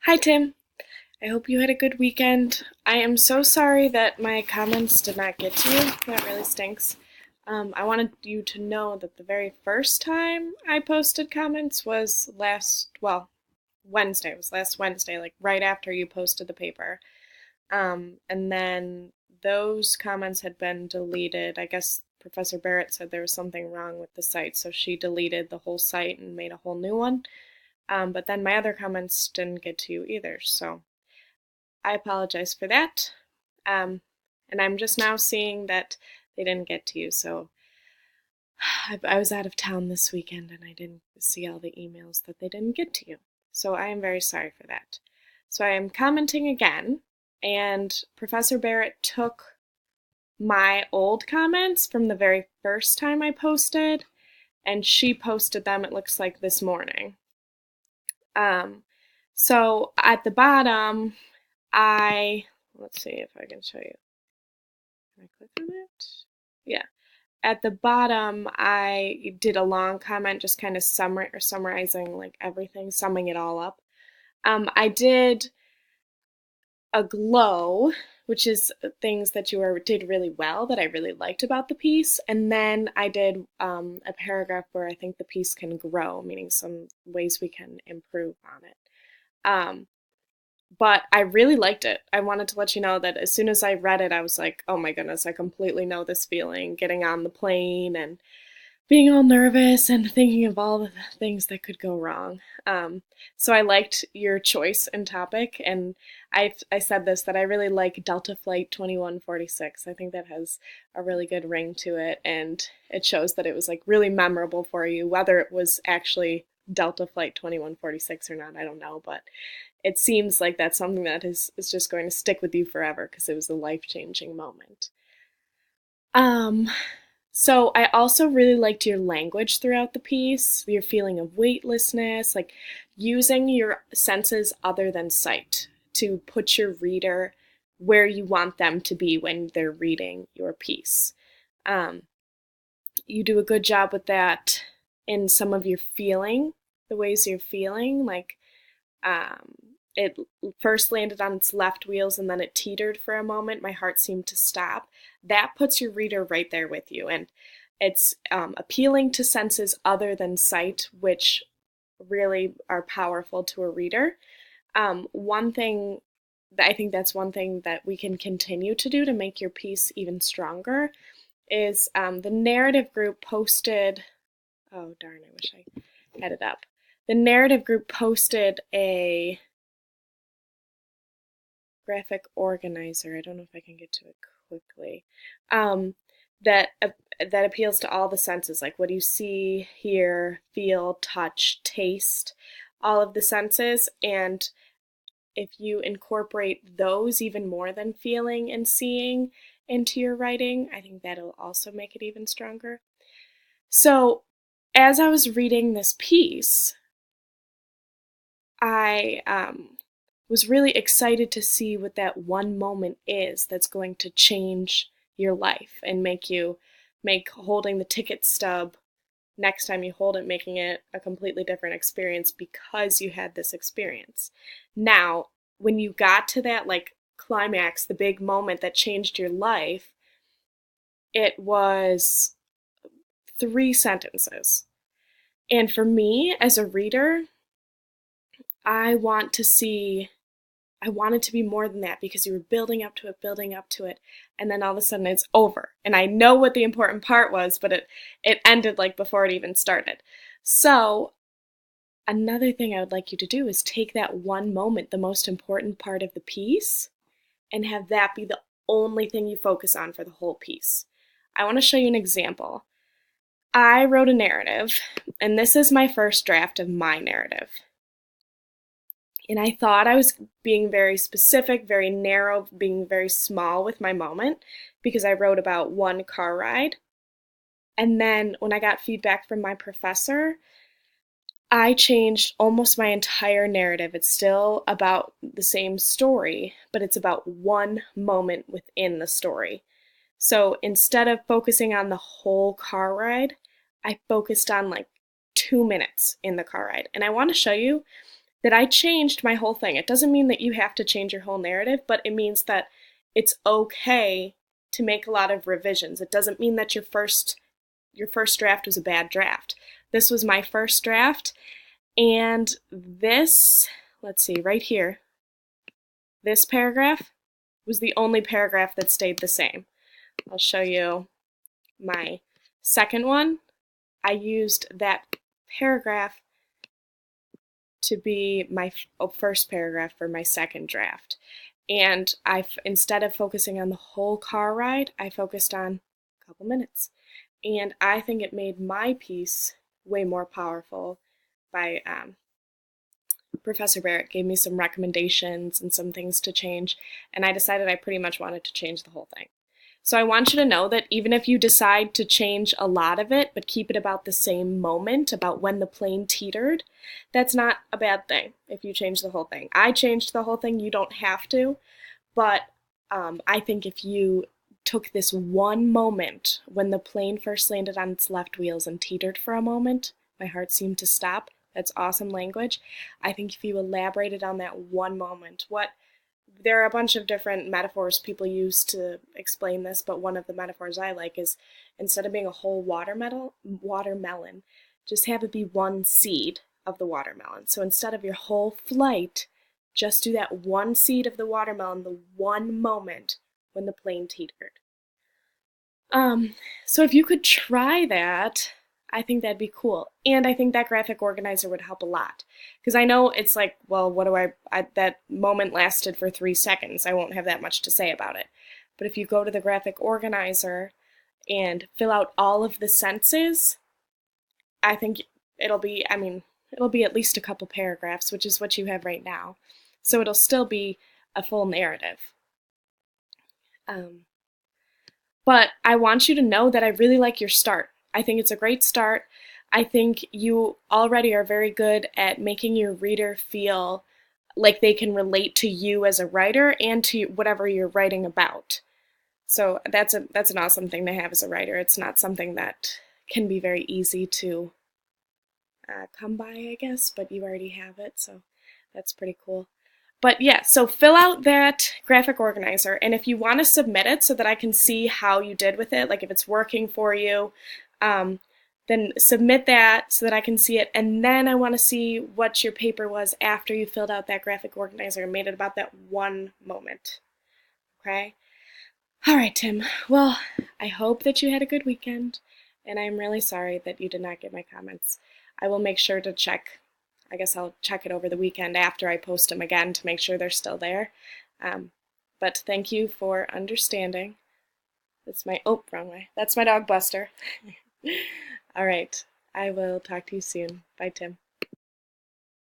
Hi, Tim. I hope you had a good weekend. I am so sorry that my comments did not get to you. That really stinks. I wanted you to know that the very first time I posted comments was Wednesday. It was last Wednesday, like right after you posted the paper. And then those comments had been deleted. I guess Professor Barrett said there was something wrong with the site, so she deleted the whole site and made a whole new one. But then my other comments didn't get to you either, so I apologize for that. Um, and I'm just now seeing that they didn't get to you. So I was out of town this weekend and I didn't see all the emails that they didn't get to you. So I am very sorry for that. So I am commenting again, and Professor Barrett took my old comments from the very first time I posted, and she posted them, it looks like, this morning. Um, so at the bottom, let's see if I can show you. Can I click on it? Yeah. At the bottom, I did a long comment just kind of summarizing like everything, summing it all up. I did a glow, which is things that did really well that I really liked about the piece. And then I did a paragraph where I think the piece can grow, meaning some ways we can improve on it. Um, but I really liked it. I wanted to let you know that as soon as I read it, I was like, oh my goodness, I completely know this feeling, getting on the plane and being all nervous and thinking of all the things that could go wrong. So I liked your choice and topic, and I said this that I really like Delta Flight 2146. I think that has a really good ring to it, and it shows that it was like really memorable for you, whether it was actually Delta Flight 2146 or not, I don't know, but it seems like that's something that is just going to stick with you forever because it was a life-changing moment. Um, so I also really liked your language throughout the piece, your feeling of weightlessness, like using your senses other than sight to put your reader where you want them to be when they're reading your piece. Um, you do a good job with that in some of your feeling, the ways you're feeling, like um, it first landed on its left wheels and then it teetered for a moment. My heart seemed to stop. That puts your reader right there with you. And it's appealing to senses other than sight, which really are powerful to a reader. One thing I think that's one thing that we can continue to do to make your piece even stronger is the narrative group posted. Oh, darn, I wish I had it up. The narrative group posted a graphic organizer. I don't know if I can get to it quickly. Um, that appeals to all the senses, like what do you see, hear, feel, touch, taste, all of the senses. And if you incorporate those even more than feeling and seeing into your writing, I think that'll also make it even stronger. So, as I was reading this piece, I was really excited to see what that one moment is that's going to change your life and make holding the ticket stub next time you hold it, making it a completely different experience because you had this experience. Now, when you got to that like climax, the big moment that changed your life, it was 3 sentences. And for me as a reader, I want to see I want it to be more than that because you were building up to it, and then all of a sudden it's over. And I know what the important part was, but it ended like before it even started. So, another thing I would like you to do is take that one moment, the most important part of the piece, and have that be the only thing you focus on for the whole piece. I want to show you an example. I wrote a narrative, and this is my first draft of my narrative. And I thought I was being very specific, very narrow, being very small with my moment because I wrote about one car ride. And then when I got feedback from my professor, I changed almost my entire narrative. It's still about the same story, but it's about one moment within the story. So instead of focusing on the whole car ride, I focused on like 2 minutes in the car ride. And I want to show you that I changed my whole thing. It doesn't mean that you have to change your whole narrative, but it means that it's okay to make a lot of revisions. It doesn't mean that your first draft was a bad draft. This was my first draft, and this, let's see, right here, this paragraph was the only paragraph that stayed the same. I'll show you my second one. I used that paragraph to be my first paragraph for my second draft. And instead of focusing on the whole car ride, I focused on a couple minutes. And I think it made my piece way more powerful. By Professor Barrett gave me some recommendations and some things to change, and I decided I pretty much wanted to change the whole thing. So I want you to know that even if you decide to change a lot of it, but keep it about the same moment, about when the plane teetered, that's not a bad thing if you change the whole thing. I changed the whole thing, you don't have to, but I think if you took this one moment when the plane first landed on its left wheels and teetered for a moment, my heart seemed to stop. That's awesome language. I think if you elaborated on that one moment, there are a bunch of different metaphors people use to explain this, but one of the metaphors I like is instead of being a whole watermelon, just have it be one seed of the watermelon. So instead of your whole flight, just do that one seed of the watermelon, the one moment when the plane teetered. So if you could try that, I think that'd be cool. And I think that graphic organizer would help a lot. Because I know it's like, well, what do that moment lasted for 3 seconds. I won't have that much to say about it. But if you go to the graphic organizer and fill out all of the senses, I think it'll be at least a couple paragraphs, which is what you have right now. So it'll still be a full narrative. But I want you to know that I really like your start. I think it's a great start. I think you already are very good at making your reader feel like they can relate to you as a writer and to whatever you're writing about. So that's an awesome thing to have as a writer. It's not something that can be very easy to come by, I guess, but you already have it, so that's pretty cool. But yeah, so fill out that graphic organizer, and if you want to submit it so that I can see how you did with it, like if it's working for you, then submit that so that I can see it, and then I want to see what your paper was after you filled out that graphic organizer and made it about that one moment. Okay? All right, Tim. Well, I hope that you had a good weekend, and I'm really sorry that you did not get my comments. I will make sure to check. I guess I'll check it over the weekend after I post them again to make sure they're still there. But thank you for understanding. Wrong way. That's my dog Buster. All right. I will talk to you soon. Bye, Tim.